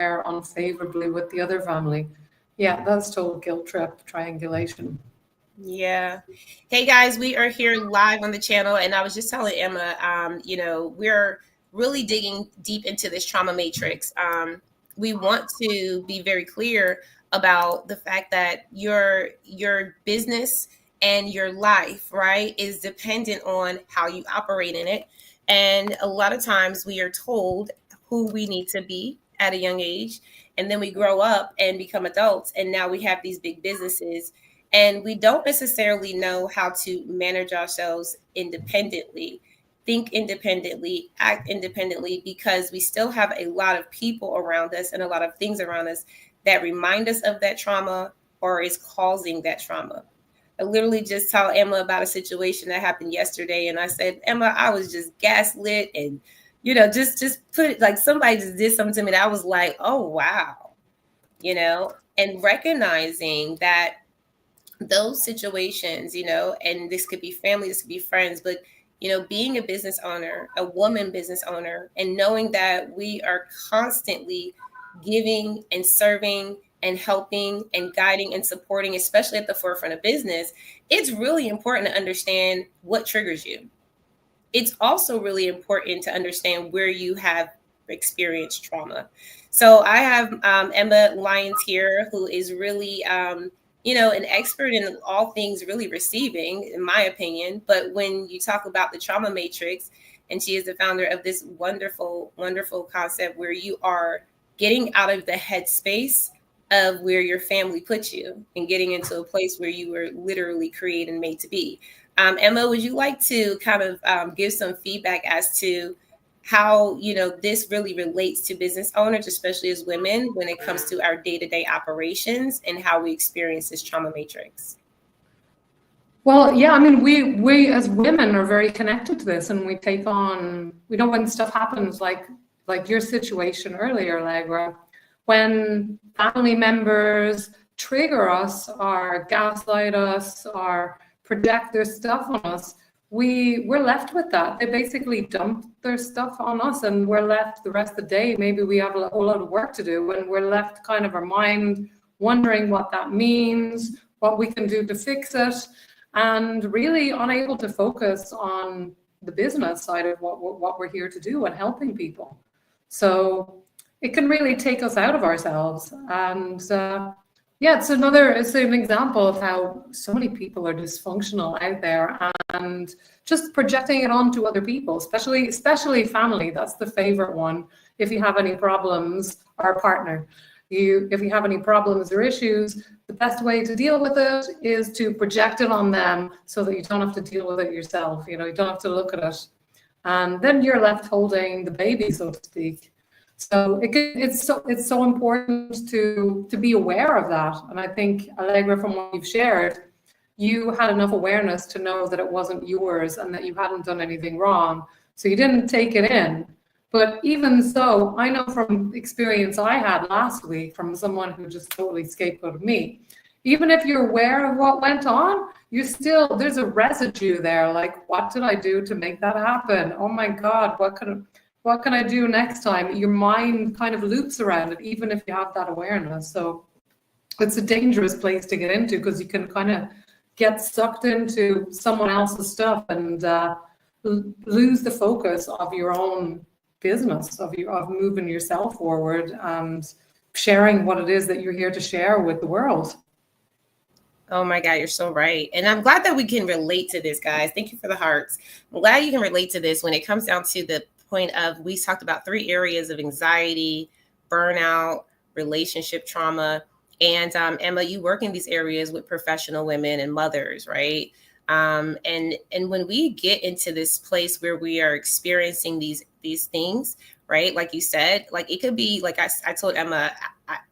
unfavorably with the other family. Yeah, that's total guilt trip triangulation. Yeah. Hey guys, we are here live on the channel, and I was just telling Emma, we're really digging deep into this trauma matrix. We want to be very clear about the fact that your business and your life, right, is dependent on how you operate in it. And a lot of times we are told who we need to be at a young age, and then we grow up and become adults, and now we have these big businesses and we don't necessarily know how to manage ourselves independently, think independently, act independently, because we still have a lot of people around us and a lot of things around us that remind us of that trauma or is causing that trauma. I literally just told Emma about a situation that happened yesterday, and I said, Emma, I was just gaslit, and just put it like somebody just did something to me that I was like, oh wow, and recognizing that those situations, and this could be family, this could be friends, but being a business owner, a woman business owner, and knowing that we are constantly giving and serving and helping and guiding and supporting, especially at the forefront of business, it's really important to understand what triggers you. It's also really important to understand where you have experienced trauma. So I have Emma Lyons here, who is really an expert in all things really receiving, in my opinion. But when you talk about the trauma matrix, and she is the founder of this wonderful, wonderful concept where you are getting out of the headspace of where your family put you and getting into a place where you were literally created and made to be. Emma, would you like to kind of give some feedback as to how this really relates to business owners, especially as women, when it comes to our day-to-day operations and how we experience this trauma matrix? Well, yeah, I mean, we as women are very connected to this, and we take on, when stuff happens, like your situation earlier, Allegra, when family members trigger us or gaslight us or project their stuff on us, we're left with that. They basically dump their stuff on us, and we're left the rest of the day. Maybe we have a whole lot of work to do, and we're left kind of our mind wondering what that means, what we can do to fix it, and really unable to focus on the business side of what we're here to do and helping people. So it can really take us out of ourselves. And yeah, it's an example of how so many people are dysfunctional out there and just projecting it onto other people, especially family. That's the favorite one. If you have any problems, or a partner, if you have any problems or issues, the best way to deal with it is to project it on them so that you don't have to deal with it yourself. You don't have to look at it. And then you're left holding the baby, so to speak. So it's so important to be aware of that. And I think, Allegra, from what you've shared, you had enough awareness to know that it wasn't yours and that you hadn't done anything wrong. So you didn't take it in. But even so, I know from experience I had last week from someone who just totally scapegoated me. Even if you're aware of what went on, there's a residue there. Like, what did I do to make that happen? Oh my God, what can I do next time? Your mind kind of loops around it, even if you have that awareness. So it's a dangerous place to get into, because you can kind of get sucked into someone else's stuff and lose the focus of your own business, of moving yourself forward and sharing what it is that you're here to share with the world. Oh my God, you're so right. And I'm glad that we can relate to this, guys. Thank you for the hearts. I'm glad you can relate to this when it comes down to the point of, we talked about 3 areas of anxiety, burnout, relationship trauma. And Emma, you work in these areas with professional women and mothers, right? And when we get into this place where we are experiencing these things, right? Like you said, like it could be like I told Emma,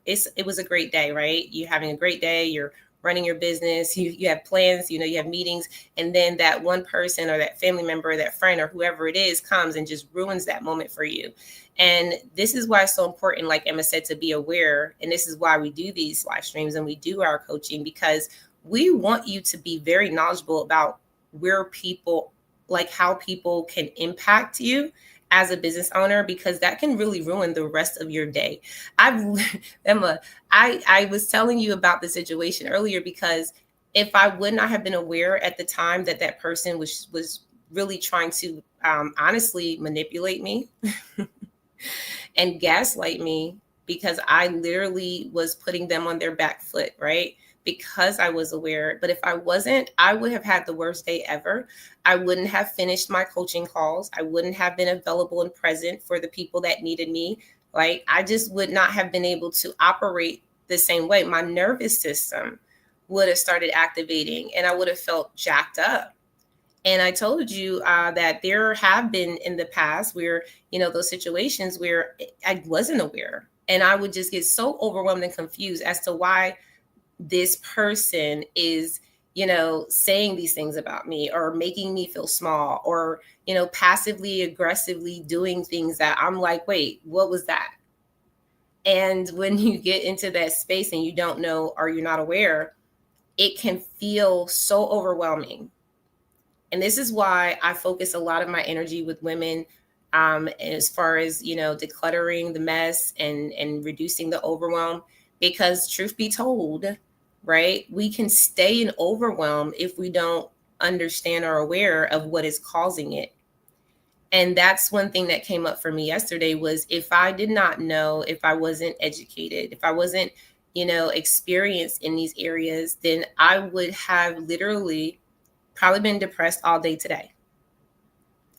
it was a great day, right? You're having a great day. You're running your business, you have plans, you have meetings, and then that one person or that family member or that friend or whoever it is comes and just ruins that moment for you. And this is why it's so important, like Emma said, to be aware. And this is why we do these live streams and we do our coaching, because we want you to be very knowledgeable about where people, like how people can impact you as a business owner, because that can really ruin the rest of your day. Emma, I was telling you about the situation earlier because if I would not have been aware at the time that that person was really trying to honestly manipulate me and gaslight me, because I literally was putting them on their back foot, right? Because I was aware. But if I wasn't, I would have had the worst day ever. I wouldn't have finished my coaching calls. I wouldn't have been available and present for the people that needed me. Like, I just would not have been able to operate the same way. My nervous system would have started activating and I would have felt jacked up. And I told you that there have been in the past where, those situations where I wasn't aware and I would just get so overwhelmed and confused as to why this person is, saying these things about me or making me feel small or, passively aggressively doing things that I'm like, wait, what was that? And when you get into that space and you don't know or you're not aware, it can feel so overwhelming. And this is why I focus a lot of my energy with women as far as, decluttering the mess and reducing the overwhelm. Because truth be told, right, we can stay in overwhelm if we don't understand or aware of what is causing it. And that's one thing that came up for me yesterday was if I did not know, if I wasn't educated, if I wasn't, experienced in these areas, then I would have literally probably been depressed all day today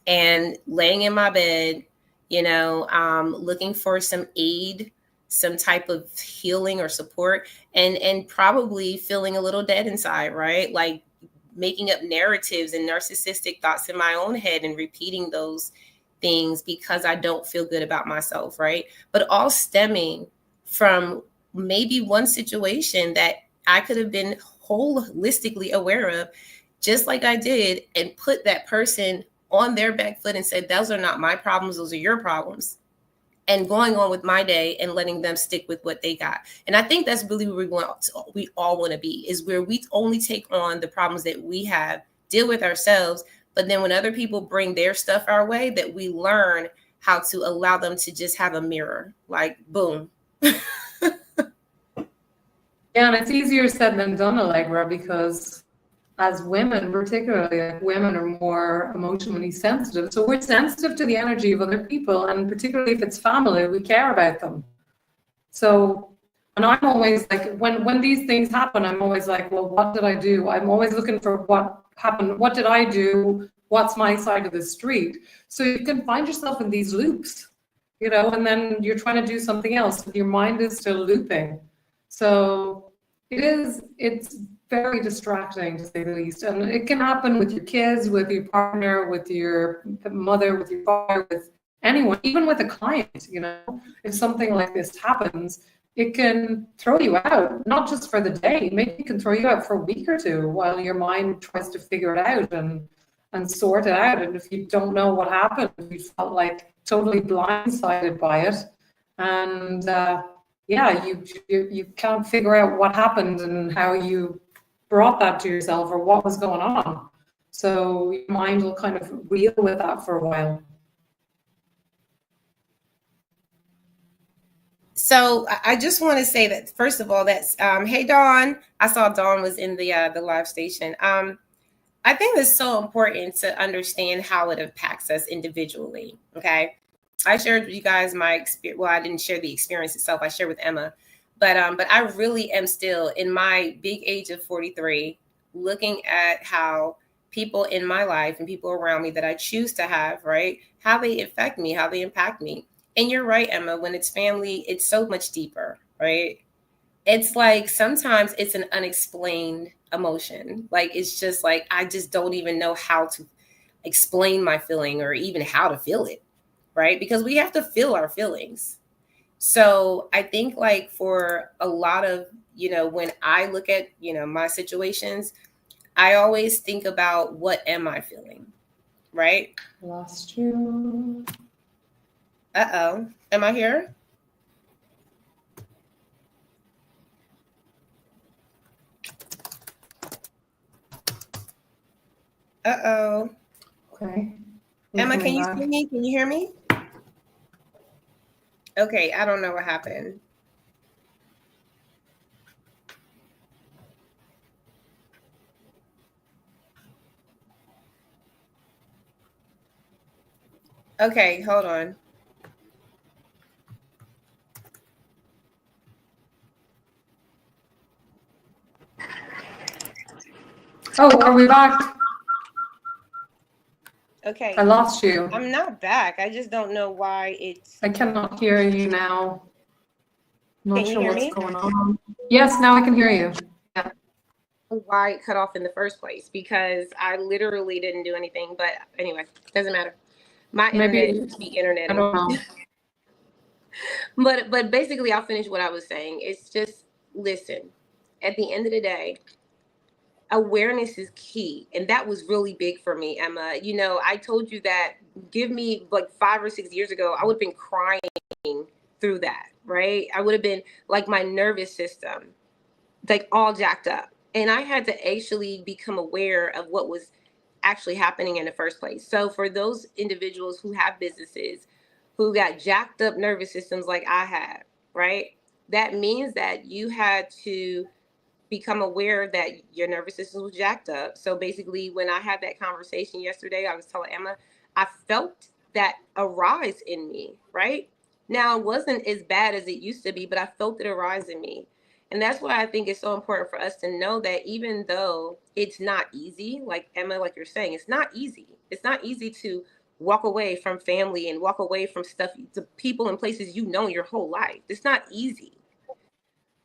and laying in my bed, looking for some aid, some type of healing or support, and probably feeling a little dead inside, right? Like making up narratives and narcissistic thoughts in my own head and repeating those things because I don't feel good about myself, right? But all stemming from maybe one situation that I could have been holistically aware of, just like I did, and put that person on their back foot and said, those are not my problems, those are your problems. And going on with my day and letting them stick with what they got. And I think that's really where we all want to be, is where we only take on the problems that we have, deal with ourselves. But then when other people bring their stuff our way, that we learn how to allow them to just have a mirror, like boom. Yeah, and it's easier said than done, Allegra, because as women, particularly, like, women are more emotionally sensitive. So we're sensitive to the energy of other people, and particularly if it's family, we care about them. So, and I'm always like, when these things happen, I'm always like, well, what did I do? I'm always looking for what happened. What did I do? What's my side of the street? So you can find yourself in these loops, and then you're trying to do something else, but your mind is still looping. So it's very distracting, to say the least. And it can happen with your kids, with your partner, with your mother, with your father, with anyone, even with a client. If something like this happens, it can throw you out, not just for the day. Maybe it can throw you out for a week or two while your mind tries to figure it out and sort it out. And if you don't know what happened, you felt like totally blindsided by it. And you can't figure out what happened and how you brought that to yourself or what was going on. So your mind will kind of reel with that for a while. So I just want to say that, first of all, that's hey Dawn. I saw Dawn was in the live station. I think it's so important to understand how it impacts us individually. Okay, I shared with you guys my experience. Well, I didn't share the experience itself. I shared with Emma, but I really am still in my big age of 43, looking at how people in my life and people around me that I choose to have, right, how they affect me, how they impact me. And you're right, Emma, when it's family, it's so much deeper, right? It's like sometimes it's an unexplained emotion. Like, it's just like, I just don't even know how to explain my feeling or even how to feel it, right? Because we have to feel our feelings. So I think, like, for a lot of, when I look at, my situations, I always think about, what am I feeling, right? Lost you. Uh-oh. Am I here? Uh-oh. Okay. Emma, can you see me? Can you hear me? Okay, I don't know what happened. Okay, hold on. Oh, are we back? Okay. I lost you. I'm not back. I just don't know why it's... I cannot hear you now. I'm not Can you sure hear what's me? going on. Yes, now I can hear you. Yeah. Why it cut off in the first place, because I literally didn't do anything. But anyway, doesn't matter. My Maybe, internet used to be internet. I don't know. But basically, I'll finish what I was saying. It's just, listen, at the end of the day, awareness is key. And that was really big for me, Emma. You know, I told you that, give me like 5 or 6 years ago, I would have been crying through that, right? I would have been like, my nervous system, like all jacked up. And I had to actually become aware of what was actually happening in the first place. So for those individuals who have businesses who got jacked up nervous systems like I had, right? That means that you had to become aware that your nervous system was jacked up. So basically, when I had that conversation yesterday, I was telling Emma, I felt that arise in me, right? Now, it wasn't as bad as it used to be, but I felt it arise in me. And that's why I think it's so important for us to know that even though it's not easy, like Emma, like you're saying, it's not easy. It's not easy to walk away from family and walk away from stuff, to people and places you know your whole life. It's not easy.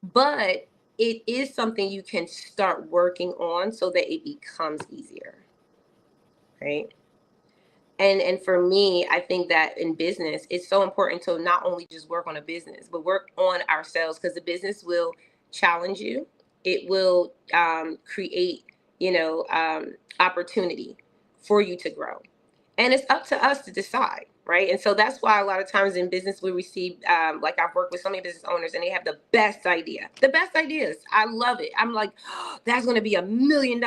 But it is something you can start working on so that it becomes easier, right? And for me, I think that in business, it's so important to not only just work on a business, but work on ourselves, because the business will challenge you. It will create, opportunity for you to grow. And it's up to us to decide, right? And so that's why a lot of times in business we receive, like I've worked with so many business owners, and they have the best ideas. I love it. I'm like, oh, that's going to be $1 million,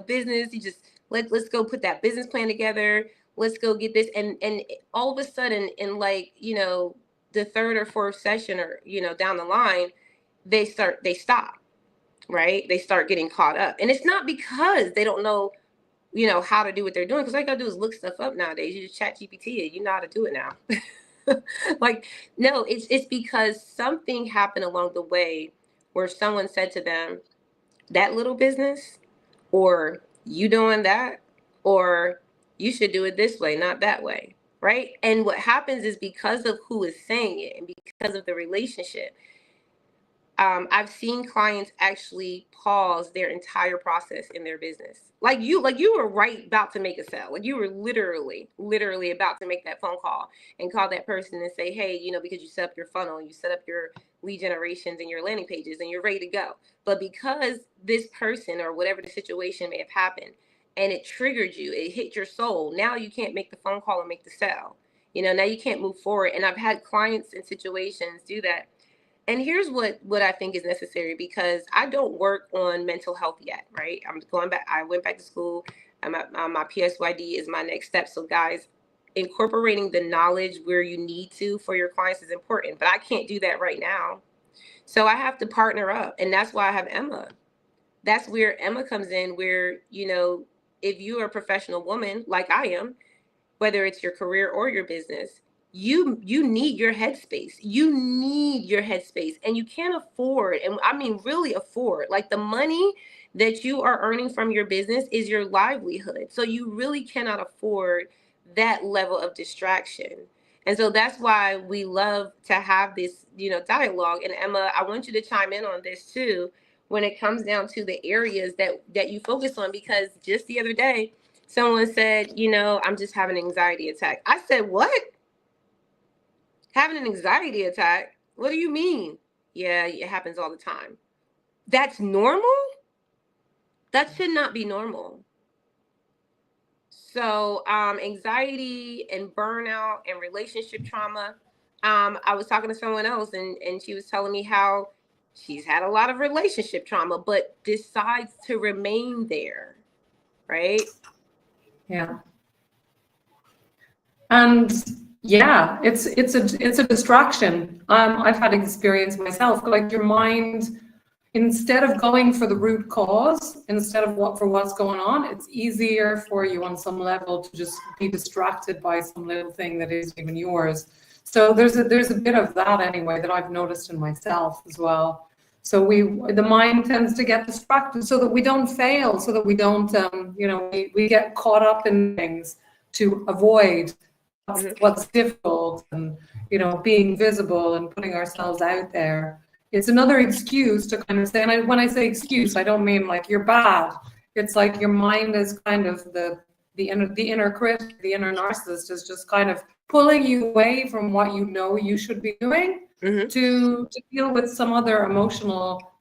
business. You just let's go put that business plan together. Let's go get this. And all of a sudden, in like, the third or fourth session, or down the line, they stop, right? They start getting caught up, and it's not because they don't know how to do what they're doing. Because all you gotta do is look stuff up nowadays. You just chat GPT it. You know how to do it now. Like, no, it's because something happened along the way where someone said to them, that little business, or you doing that, or you should do it this way, not that way, right? And what happens is, because of who is saying it and because of the relationship, I've seen clients actually pause their entire process in their business. Like you were right about to make a sale. Like you were literally about to make that phone call and call that person and say, hey, because you set up your funnel, you set up your lead generations and your landing pages, and you're ready to go. But because this person, or whatever the situation may have happened, and it triggered you, it hit your soul, now you can't make the phone call and make the sale. Now you can't move forward. And I've had clients in situations do that. And here's what I think is necessary, because I don't work on mental health yet, right? I'm going back. I went back to school. My PSYD is my next step. So guys, incorporating the knowledge where you need to for your clients is important, but I can't do that right now. So I have to partner up. And that's why I have Emma. That's where Emma comes in, where, if you are a professional woman like I am, whether it's your career or your business, you need your headspace. And you can't afford, and I mean really afford, like the money that you are earning from your business is your livelihood. So you really cannot afford that level of distraction. And so that's why we love to have this, dialogue. And Emma, I want you to chime in on this too, when it comes down to the areas that you focus on, because just the other day, someone said, I'm just having an anxiety attack. I said, what? Having an anxiety attack? What do you mean? Yeah, it happens all the time. That's normal? That should not be normal. So anxiety and burnout and relationship trauma. I was talking to someone else, and she was telling me how she's had a lot of relationship trauma, but decides to remain there, right? Yeah. And Yeah, it's a distraction. I've had experience myself, like your mind, instead of going for the root cause, instead of what's going on, it's easier for you on some level to just be distracted by some little thing that isn't even yours. So there's a bit of that anyway that I've noticed in myself as well. So the mind tends to get distracted so that we don't fail, so that we don't we get caught up in things to avoid what's difficult, and being visible and putting ourselves out there. It's another excuse to kind of say, and when I say excuse, I don't mean like you're bad. It's like your mind is kind of the inner critic, the inner narcissist is just kind of pulling you away from what you should be doing, to deal with some other emotional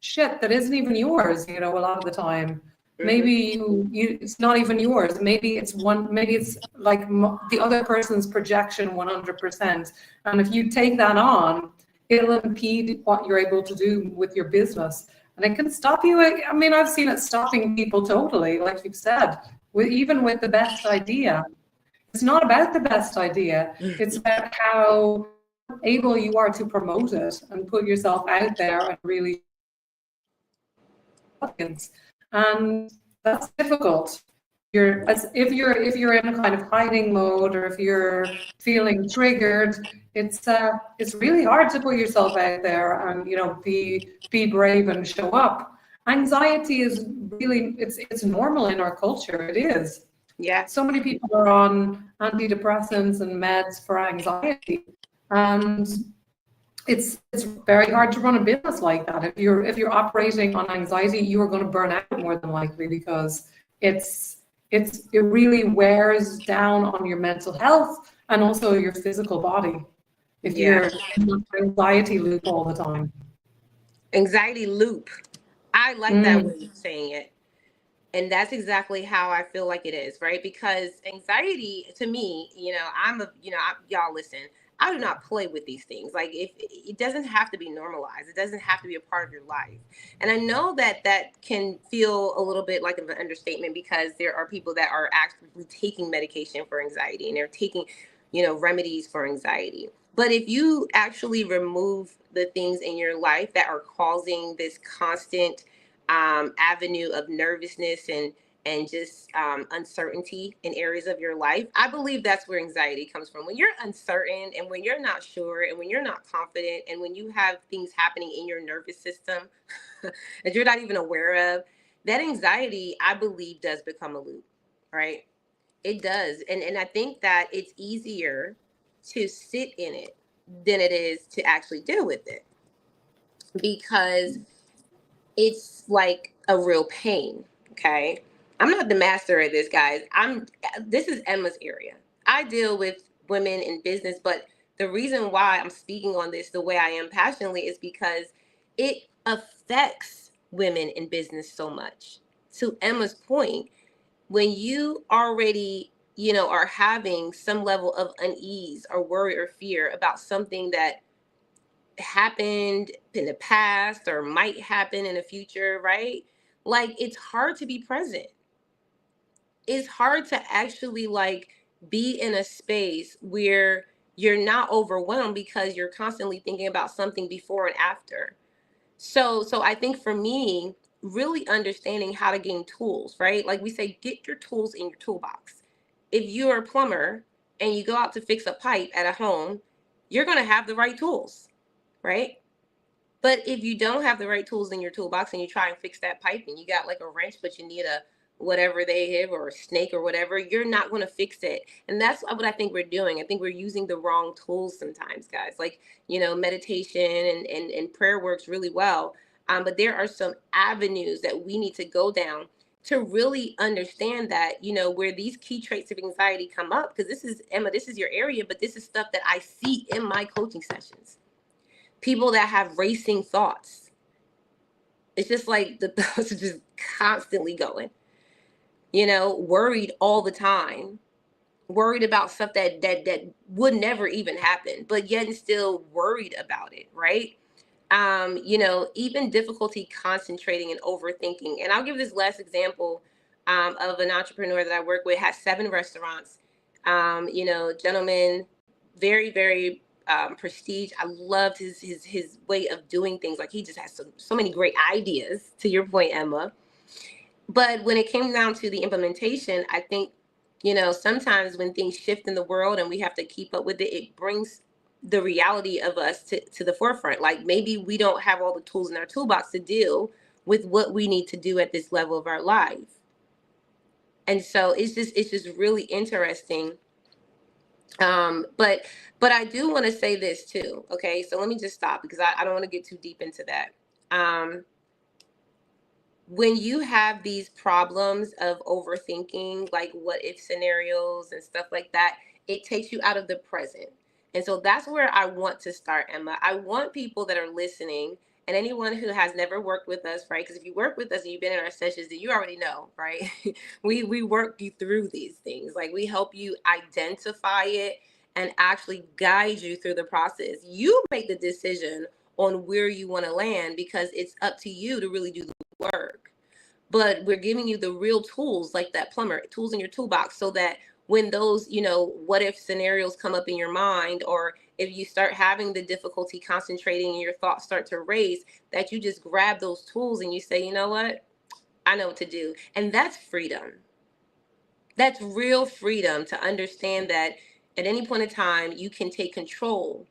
shit that isn't even yours, a lot of the time. Maybe it's not even yours. Maybe it's like the other person's projection 100%. And if you take that on, it'll impede what you're able to do with your business. And it can stop you. I mean, I've seen it stopping people totally, like you've said, even with the best idea. It's not about the best idea. It's about how able you are to promote it and put yourself out there and really audience. And that's difficult. If you're in a kind of hiding mode, or if you're feeling triggered, it's really hard to put yourself out there and be brave and show up. Anxiety is really it's normal in our culture. It is. Yeah. So many people are on antidepressants and meds for anxiety, and it's very hard to run a business like that. If you're operating on anxiety, you are going to burn out more than likely, because it really wears down on your mental health and also your physical body if you're in an anxiety loop all the time. Anxiety loop. I like that way of saying it. And that's exactly how I feel like it is, right? Because anxiety, to me, y'all listen, I do not play with these things. Like, if it doesn't have to be normalized, it doesn't have to be a part of your life. And I know that can feel a little bit like an understatement, because there are people that are actually taking medication for anxiety, and they're taking, remedies for anxiety. But if you actually remove the things in your life that are causing this constant avenue of nervousness and just uncertainty in areas of your life, I believe that's where anxiety comes from. When you're uncertain, and when you're not sure, and when you're not confident, and when you have things happening in your nervous system that you're not even aware of, that anxiety, I believe, does become a loop, right? It does. And I think that it's easier to sit in it than it is to actually deal with it, because it's like a real pain. Okay. I'm not the master at this, guys. This is Emma's area. I deal with women in business, but the reason why I'm speaking on this the way I am passionately is because it affects women in business so much. To Emma's point, when you already, are having some level of unease or worry or fear about something that happened in the past or might happen in the future, right? Like, it's hard to be present. It's hard to actually be in a space where you're not overwhelmed, because you're constantly thinking about something before and after. So I think for me, really understanding how to gain tools, right? Like we say, get your tools in your toolbox. If you're a plumber and you go out to fix a pipe at a home, you're going to have the right tools, right? But if you don't have the right tools in your toolbox, and you try and fix that pipe, and you got like a wrench, but you need a whatever they have, or a snake or whatever, you're not going to fix it. And that's what I think we're doing. I think we're using the wrong tools sometimes, guys. Like, meditation and prayer works really well. But there are some avenues that we need to go down to really understand that, where these key traits of anxiety come up. Because this is, Emma, this is your area, but this is stuff that I see in my coaching sessions. People that have racing thoughts. It's just like the thoughts are just constantly going, worried all the time, worried about stuff that would never even happen, but yet still worried about it, right? Even difficulty concentrating and overthinking. And I'll give this last example of an entrepreneur that I work with, has 7 restaurants. Gentleman, very, very prestige. I loved his way of doing things. Like, he just has so many great ideas, to your point, Emma. But when it came down to the implementation, I think, sometimes when things shift in the world and we have to keep up with it, it brings the reality of us to the forefront. Like, maybe we don't have all the tools in our toolbox to deal with what we need to do at this level of our life. And so it's just really interesting. But I do want to say this too. Okay, so let me just stop, because I don't want to get too deep into that. When you have these problems of overthinking, like what if scenarios and stuff like that, it takes you out of the present. And so that's where I want to start, Emma. I want people that are listening, and anyone who has never worked with us, right? Because if you work with us and you've been in our sessions, then you already know, right? we work you through these things. Like, we help you identify it and actually guide you through the process. You make the decision on where you want to land, because it's up to you to really do the work. But we're giving you the real tools, like that plumber, tools in your toolbox, so that when those, what if scenarios come up in your mind, or if you start having the difficulty concentrating and your thoughts start to race, that you just grab those tools and you say, you know what, I know what to do. And that's freedom. That's real freedom, to understand that at any point in time, you can take control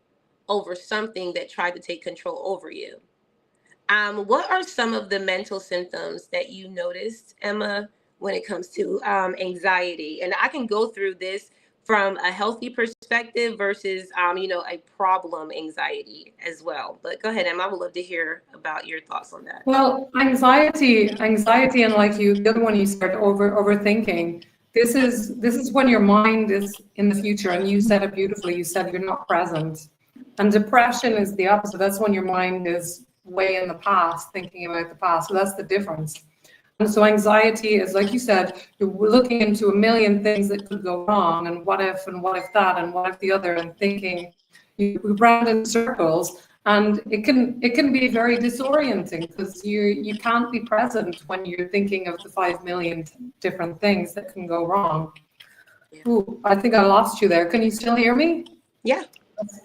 over something that tried to take control over you. What are some of the mental symptoms that you noticed, Emma, when it comes to anxiety? And I can go through this from a healthy perspective versus, a problem anxiety as well. But go ahead, Emma. I would love to hear about your thoughts on that. Well, anxiety, and like you, the other one you said, overthinking. This is when your mind is in the future, and you said it beautifully. You said you're not present, and depression is the opposite. That's when your mind is way in the past, thinking about the past. So that's the difference. And so anxiety is, like you said, you're looking into a million things that could go wrong, and what if that, and what if the other, and thinking you round in circles. And it can be very disorienting, because you can't be present when you're thinking of the 5 million different things that can go wrong. Ooh, I think I lost you there. Can you still hear me? Yeah.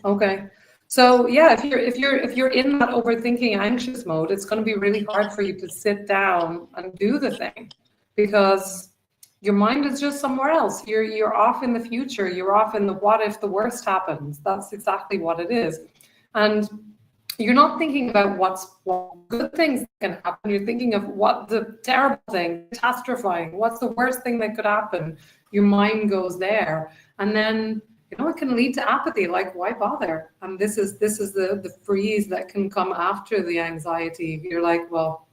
Okay. So yeah, if you're in that overthinking, anxious mode, it's going to be really hard for you to sit down and do the thing, because your mind is just somewhere else. You're off in the future. You're off in the what if the worst happens. That's exactly what it is. And you're not thinking about what good things can happen. You're thinking of what the terrible thing, catastrophizing, what's the worst thing that could happen. Your mind goes there. And then, it can lead to apathy. Like, why bother? And this is the freeze that can come after the anxiety. You're like, well,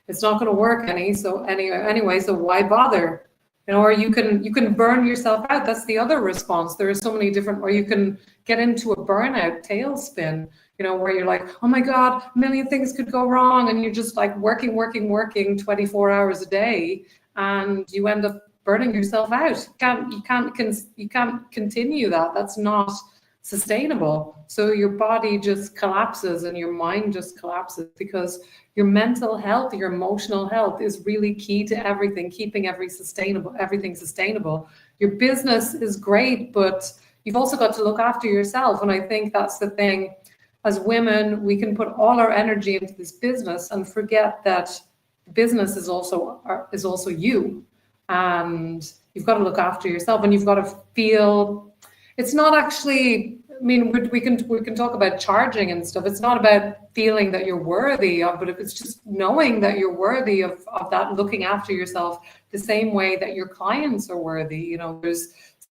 it's not going to work anyway, so why bother? Or you can burn yourself out. That's the other response. There are so many different, or you can get into a burnout tailspin, where you're like, oh my God, a million things could go wrong. And you're just like working 24 hours a day, and you end up burning yourself out. You can't continue that. That's not sustainable. So your body just collapses and your mind just collapses, because your mental health, your emotional health is really key to everything, keeping everything sustainable. Your business is great, but you've also got to look after yourself. And I think that's the thing. As women, we can put all our energy into this business and forget that business is also you. And you've got to look after yourself, and you've got to feel, it's not actually, we can talk about charging and stuff. It's not about feeling that you're worthy of, but if it's just knowing that you're worthy of that, looking after yourself the same way that your clients are worthy. There's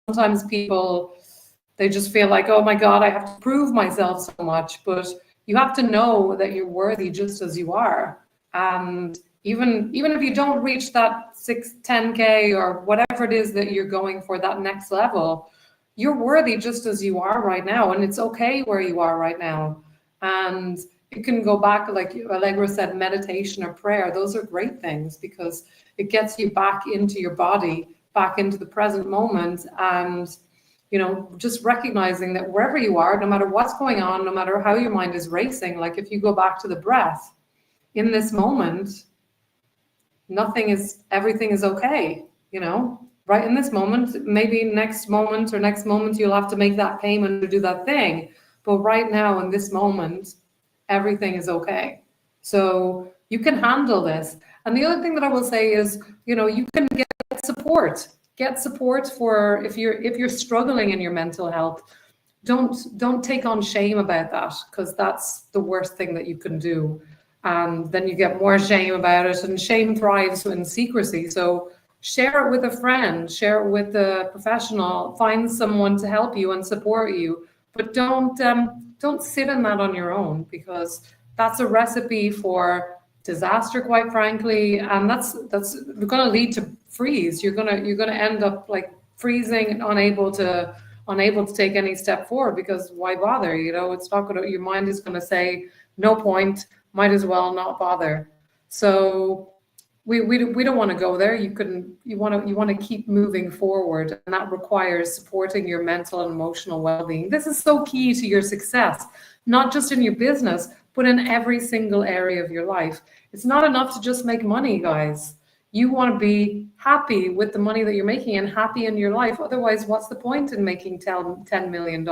sometimes people, they just feel like, oh my God, I have to prove myself so much, but you have to know that you're worthy just as you are. And even if you don't reach that 10K or whatever it is that you're going for, that next level, you're worthy just as you are right now. And it's okay where you are right now. And you can go back, like Allegra said, meditation or prayer. Those are great things, because it gets you back into your body, back into the present moment. And, just recognizing that wherever you are, no matter what's going on, no matter how your mind is racing, like if you go back to the breath in this moment, everything is okay, right in this moment. Maybe next moment or next moment you'll have to make that payment or do that thing. But right now in this moment, everything is okay. So you can handle this. And the other thing that I will say is, you can get support. Get support for if you're struggling in your mental health. Don't take on shame about that, because that's the worst thing that you can do. And then you get more shame about it, and shame thrives in secrecy. So share it with a friend, share it with a professional, find someone to help you and support you. But don't sit in that on your own, because that's a recipe for disaster, quite frankly. And that's going to lead to freeze. You're gonna end up like freezing, unable to take any step forward, because why bother? It's not gonna. Your mind is gonna say no point. Might as well not bother. So we don't want to go there. You want to keep moving forward, and that requires supporting your mental and emotional well-being. This is so key to your success, not just in your business, but in every single area of your life. It's not enough to just make money, guys. You want to be happy with the money that you're making and happy in your life. Otherwise, what's the point in making $10 million?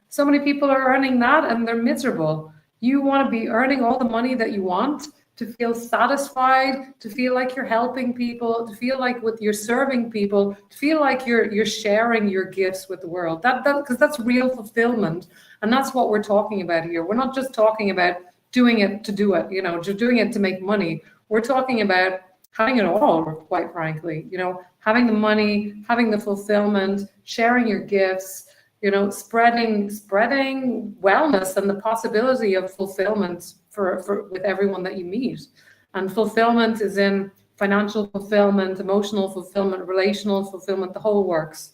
So many people are earning that and they're miserable. You want to be earning all the money that you want, to feel satisfied, to feel like you're helping people, to feel like you're serving people, to feel like you're sharing your gifts with the world. Because that's real fulfillment, and that's what we're talking about here. We're not just talking about doing it to do it, just doing it to make money. We're talking about having it all, quite frankly. Having the money, having the fulfillment, sharing your gifts, spreading wellness and the possibility of fulfillment for with everyone that you meet. And fulfillment is in financial fulfillment, emotional fulfillment, relational fulfillment, the whole works.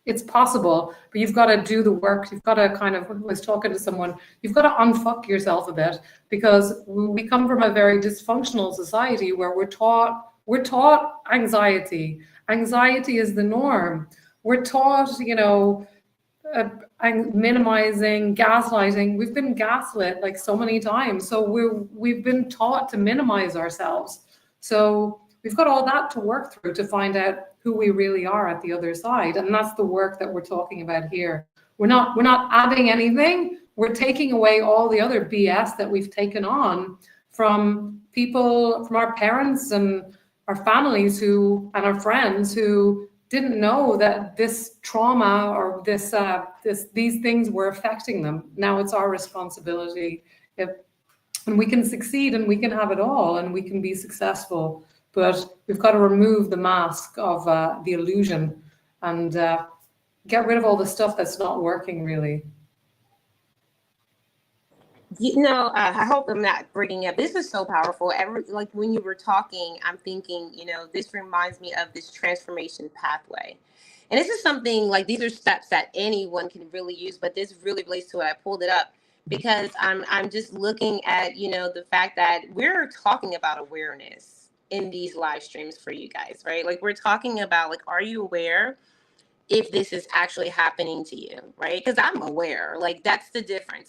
It's possible, but you've got to do the work. You've got to I was talking to someone, you've got to unfuck yourself a bit, because we come from a very dysfunctional society where we're taught anxiety. Anxiety is the norm. We're taught, minimizing, gaslighting. We've been gaslit like so many times. So we've been taught to minimize ourselves. So we've got all that to work through to find out who we really are at the other side. And that's the work that we're talking about here. We're not adding anything. We're taking away all the other BS that we've taken on from people, from our parents and our families and our friends who didn't know that this trauma or these things were affecting them. Now it's our responsibility. And we can succeed and we can have it all and we can be successful. But we've got to remove the mask of the illusion and get rid of all the stuff that's not working, really. I hope I'm not bringing up. This is so powerful. Like when you were talking, I'm thinking, this reminds me of this transformation pathway. And this is something like these are steps that anyone can really use, but this really relates to it. I pulled it up because I'm just looking at, the fact that we're talking about awareness in these live streams for you guys, right? Like we're talking about, like, are you aware if this is actually happening to you, right? Because I'm aware, like that's the difference.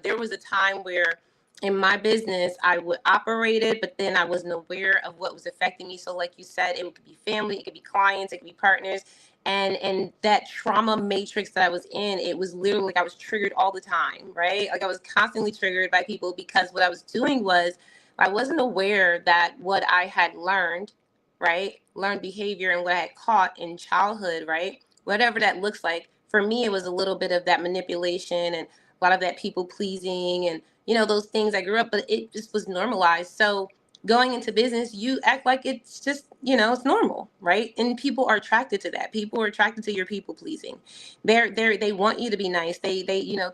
There was a time where in my business I would operate it, but then I wasn't aware of what was affecting me. So like you said, it could be family, it could be clients, it could be partners. And that trauma matrix that I was in, it was literally like I was triggered all the time, right? Like I was constantly triggered by people because what I was doing was I wasn't aware that what I had learned, right? Learned behavior and what I had caught in childhood, right? Whatever that looks like. For me, it was a little bit of that manipulation and a lot of that people pleasing and, those things I grew up, but it just was normalized. So going into business, you act like it's just, it's normal, right? And people are attracted to that. People are attracted to your people pleasing. They want you to be nice. They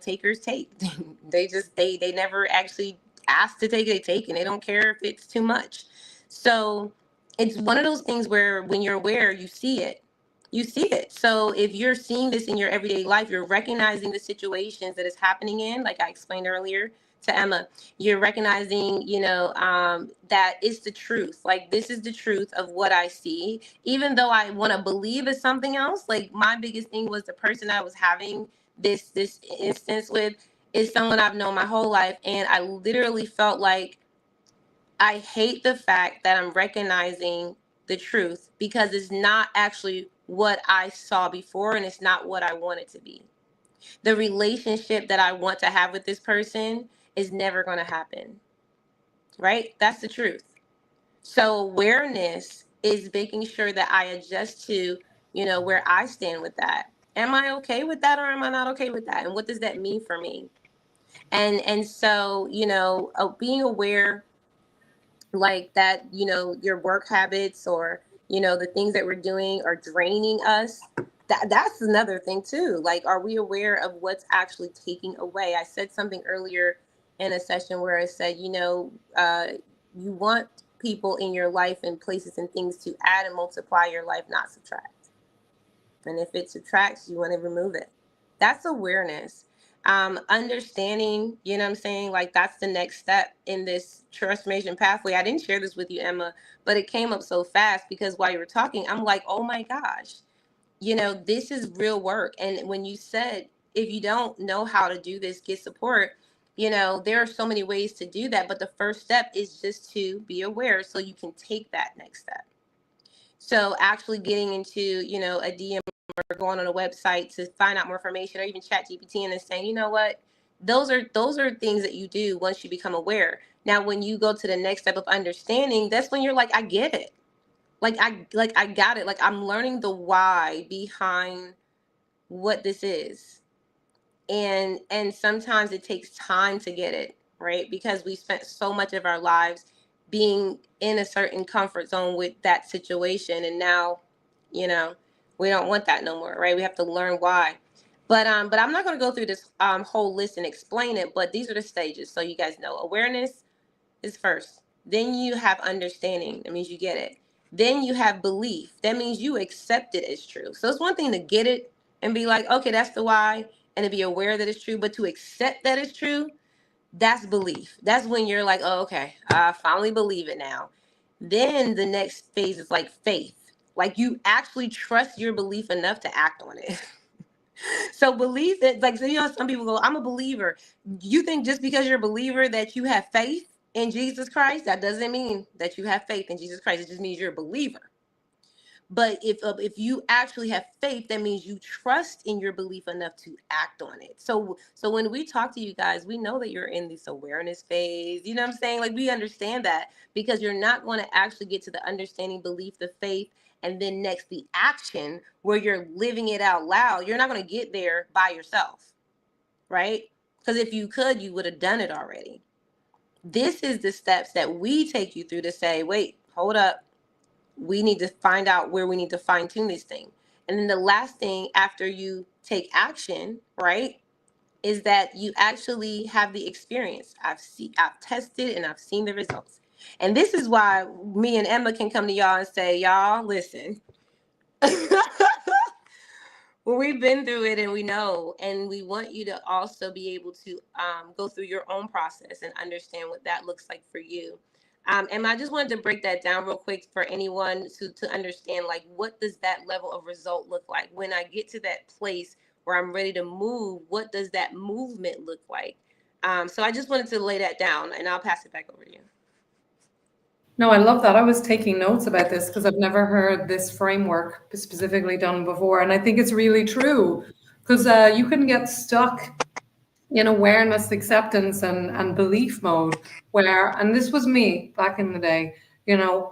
takers take. they never actually ask to take it, they take, and they don't care if it's too much. So it's one of those things where when you're aware, you see it. You see it. So if you're seeing this in your everyday life, you're recognizing the situations that it's happening in, like I explained earlier to Emma, you're recognizing, that it's the truth. Like, this is the truth of what I see. Even though I want to believe it's something else, like my biggest thing was the person I was having this instance with is someone I've known my whole life. And I literally felt like I hate the fact that I'm recognizing the truth because it's not actually what I saw before and it's not what I want it to be. The relationship that I want to have with this person is never going to happen, right? That's the truth. So awareness is making sure that I adjust to, where I stand with that. Am I okay with that or am I not okay with that? And what does that mean for me? And so, being aware like that, your work habits or, the things that we're doing are draining us. That's another thing too. Like, are we aware of what's actually taking away? I said something earlier in a session where I said, you want people in your life and places and things to add and multiply your life, not subtract. And if it subtracts, you want to remove it. That's awareness. Understanding, you know what I'm saying? Like, that's the next step in this transformation pathway. I didn't share this with you, Emma, but it came up so fast because while you were talking, I'm like, oh my gosh, this is real work. And when you said, if you don't know how to do this, get support, there are so many ways to do that. But the first step is just to be aware so you can take that next step. So actually getting into, a DM or going on a website to find out more information or even chat GPT and then saying, you know what, those are things that you do once you become aware. Now, when you go to the next step of understanding, that's when you're like, I get it. I got it. Like, I'm learning the why behind what this is. And sometimes it takes time to get it, right? Because we spent so much of our lives being in a certain comfort zone with that situation. And now, we don't want that no more, right? We have to learn why. But I'm not going to go through this whole list and explain it, but these are the stages. So you guys know awareness is first. Then you have understanding. That means you get it. Then you have belief. That means you accept it as true. So it's one thing to get it and be like, okay, that's the why, and to be aware that it's true. But to accept that it's true, that's belief. That's when you're like, oh, okay, I finally believe it now. Then the next phase is like faith. Like, you actually trust your belief enough to act on it. So belief that, like, so, some people go, I'm a believer. You think just because you're a believer that you have faith in Jesus Christ? That doesn't mean that you have faith in Jesus Christ. It just means you're a believer. But if you actually have faith, that means you trust in your belief enough to act on it. So when we talk to you guys, we know that you're in this awareness phase. You know what I'm saying? Like, we understand that because you're not going to actually get to the understanding, belief, the faith, and then next the action where you're living it out loud. You're not going to get there by yourself, right? Because if you could, you would have done it already. This is the steps that we take you through to say, wait, hold up. We need to find out where we need to fine tune this thing. And then the last thing after you take action, right, is that you actually have the experience. I've tested and I've seen the results. And this is why me and Emma can come to y'all and say, y'all, listen. Well, we've been through it and we know, and we want you to also be able to go through your own process and understand what that looks like for you. And I just wanted to break that down real quick for anyone to understand, like, what does that level of result look like? When I get to that place where I'm ready to move, what does that movement look like? So I just wanted to lay that down, and I'll pass it back over to you. No, I love that. I was taking notes about this because I've never heard this framework specifically done before. And I think it's really true because you can get stuck in awareness, acceptance, and belief mode where, and this was me back in the day,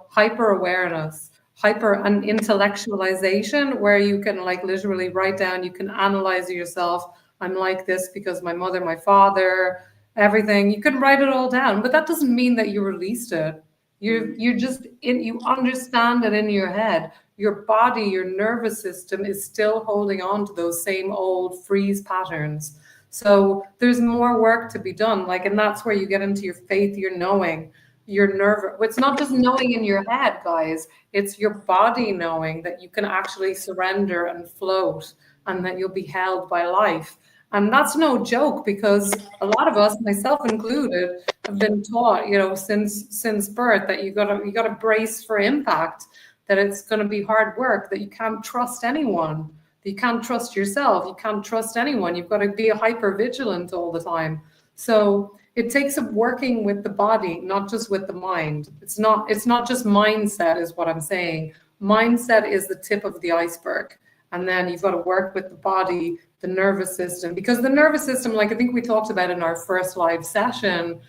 hyper awareness, hyper and intellectualization, where you can like literally write down, you can analyze yourself. I'm like this because my mother, my father, everything. You can write it all down, but that doesn't mean that you released it. You just you understand it in your head. Your body, your nervous system is still holding on to those same old freeze patterns. So there's more work to be done. Like, and that's where you get into your faith, your knowing, your nerve. It's not just knowing in your head, guys. It's your body knowing that you can actually surrender and float and that you'll be held by life. And that's no joke because a lot of us, myself included, have been taught, since birth that you gotta brace for impact, that it's gonna be hard work, that you can't trust anyone. You can't trust yourself. You can't trust anyone. You've got to be hyper vigilant all the time. So it takes working with the body, not just with the mind. It's not just mindset is what I'm saying. Mindset is the tip of the iceberg. And then you've got to work with the body, the nervous system, because the nervous system, like I think we talked about in our first live session,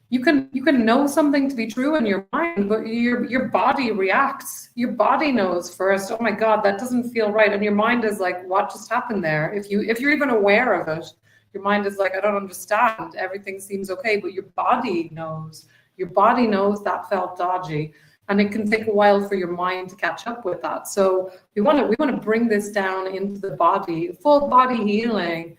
you can know something to be true in your mind, but your body reacts. Your body knows first, oh my God, that doesn't feel right. And your mind is like, what just happened there? If you're even aware of it, your mind is like, I don't understand. Everything seems okay, but your body knows. Your body knows that felt dodgy. And it can take a while for your mind to catch up with that. So we want to bring this down into the body, full body healing,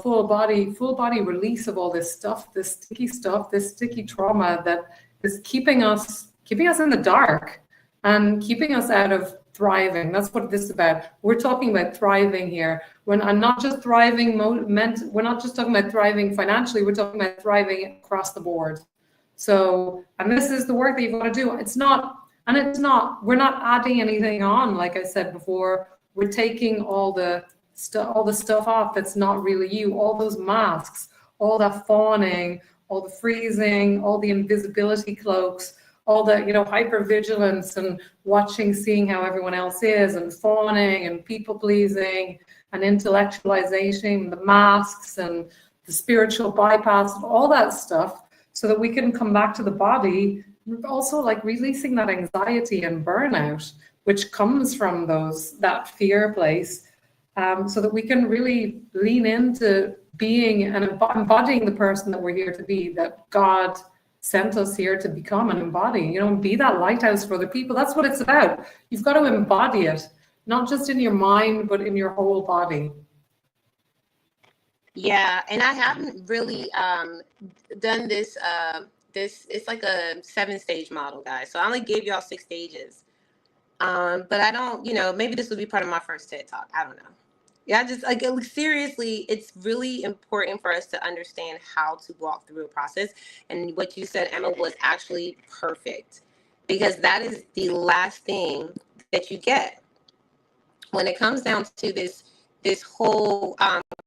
full body release of all this stuff, this sticky trauma that is keeping us in the dark and keeping us out of thriving. That's what this is about. We're talking about thriving here. When I'm not just thriving we're not just talking about thriving financially, we're talking about thriving across the board. So, and this is the work that you've got to do. We're not adding anything on, like I said before. We're taking all the stuff off that's not really you, all those masks, all that fawning, all the freezing, all the invisibility cloaks, all the hypervigilance and seeing how everyone else is, and fawning and people pleasing and intellectualization, the masks and the spiritual bypass, all that stuff, so that we can come back to the body. Also, like releasing that anxiety and burnout, which comes from that fear place, so that we can really lean into being and embodying the person that we're here to be, that God sent us here to become and embody, be that lighthouse for other people. That's what it's about. You've got to embody it, not just in your mind, but in your whole body. Yeah, and I haven't really done this. It's like a 7-stage model, guys. So I only gave y'all 6 stages. But I don't, maybe this would be part of my first TED Talk. I don't know. Yeah, just like seriously, it's really important for us to understand how to walk through a process. And what you said, Emma, was actually perfect, because that is the last thing that you get when it comes down to this whole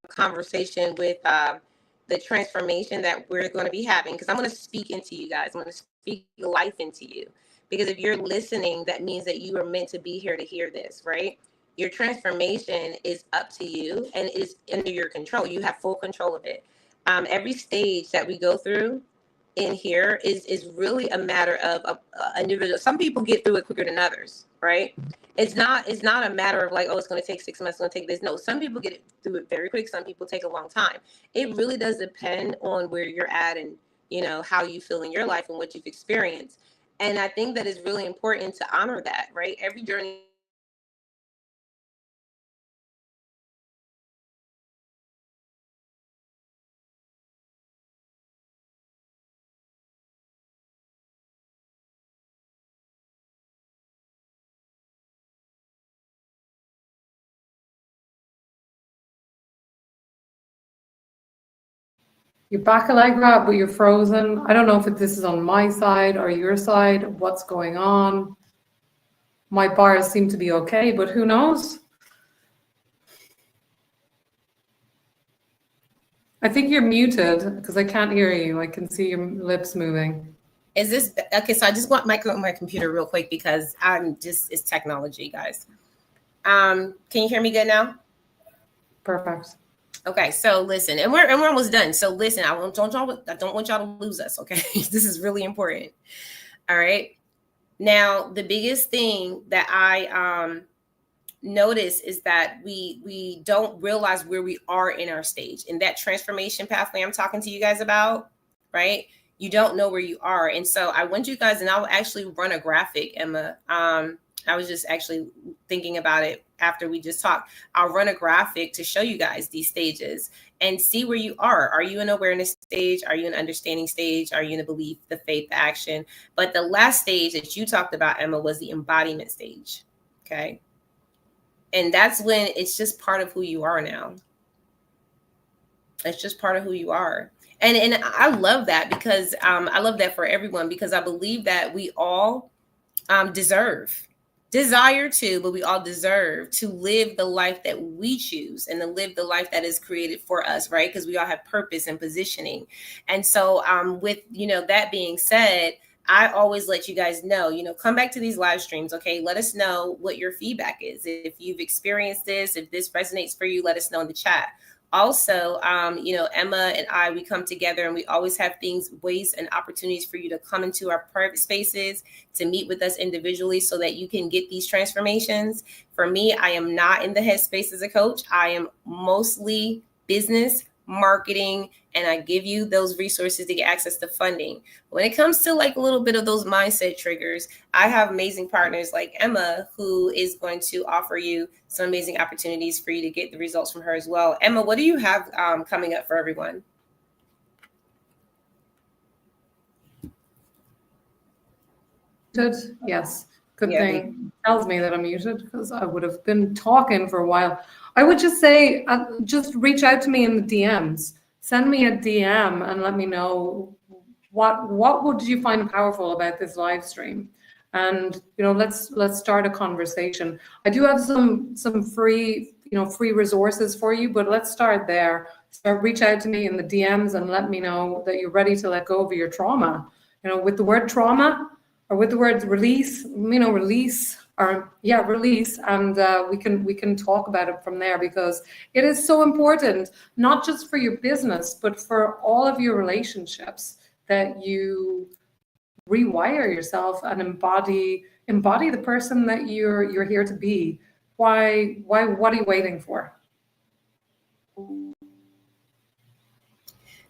conversation with the transformation that we're going to be having. Because I'm going to speak into you guys. I'm going to speak life into you. Because if you're listening, that means that you are meant to be here to hear this, right? Your transformation is up to you and is under your control. You have full control of it. Every stage that we go through in here is really a matter of individual. Some people get through it quicker than others, right? It's not a matter of like, oh, it's going to take 6 months, it's going to take this. No, some people get through it very quick. Some people take a long time. It really does depend on where you're at and, how you feel in your life and what you've experienced. And I think that it's really important to honor that, right? Every journey. You're back, Allegra, but you're frozen. I don't know if this is on my side or your side. What's going on? My bars seem to be okay, but who knows? I think you're muted because I can't hear you. I can see your lips moving. Is this okay? So I just want my computer real quick because it's technology, guys. Can you hear me good now? Perfect. Okay, so listen, and we're almost done. So listen, I don't want y'all to lose us. Okay, this is really important. All right. Now, the biggest thing that I notice is that we don't realize where we are in our stage, in that transformation pathway I'm talking to you guys about, right? You don't know where you are. And so I want you guys, and I'll actually run a graphic, Emma. I was just actually thinking about it after we just talked. I'll run a graphic to show you guys these stages and see where you are. Are you in awareness stage? Are you in understanding stage? Are you in the belief, the faith, the action? But the last stage that you talked about, Emma, was the embodiment stage. Okay. And that's when it's just part of who you are now. It's just part of who you are. And I love that because I love that for everyone, because I believe that we all deserve desire to, but we all deserve to live the life that we choose and to live the life that is created for us, right? Because we all have purpose and positioning. And so with, that being said, I always let you guys know, come back to these live streams. Okay. Let us know what your feedback is. If you've experienced this, if this resonates for you, let us know in the chat. Also, Emma and I, we come together and we always have things, ways and opportunities for you to come into our private spaces, to meet with us individually so that you can get these transformations. For me, I am not in the headspace as a coach. I am mostly business, marketing, and I give you those resources to get access to funding. When it comes to like a little bit of those mindset triggers, I have amazing partners like Emma, who is going to offer you some amazing opportunities for you to get the results from her as well. Emma, what do you have coming up for everyone? Yes. Good thing tells me that I'm muted, because I would have been talking for a while. I would just say, just reach out to me in the DMs. Send me a DM and let me know what would you find powerful about this live stream, and let's start a conversation. I do have some free free resources for you, but let's start there. Reach out to me in the DMs and let me know that you're ready to let go of your trauma. With the word trauma, or with the words release, release, and we can talk about it from there, because it is so important, not just for your business, but for all of your relationships, that you rewire yourself and embody the person that you're here to be. Why? What are you waiting for?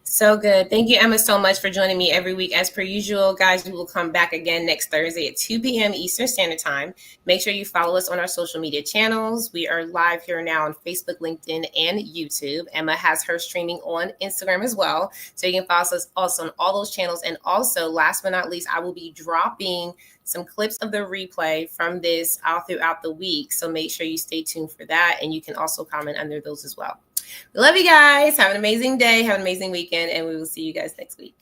So good. Thank you, Emma, so much for joining me every week. As per usual, guys, we will come back again next Thursday at 2 p.m. Eastern Standard Time. Make sure you follow us on our social media channels. We are live here now on Facebook, LinkedIn, and YouTube. Emma has her streaming on Instagram as well. So you can follow us also on all those channels. And also, last but not least, I will be dropping some clips of the replay from this all throughout the week. So make sure you stay tuned for that. And you can also comment under those as well. We love you guys. Have an amazing day. Have an amazing weekend. And we will see you guys next week.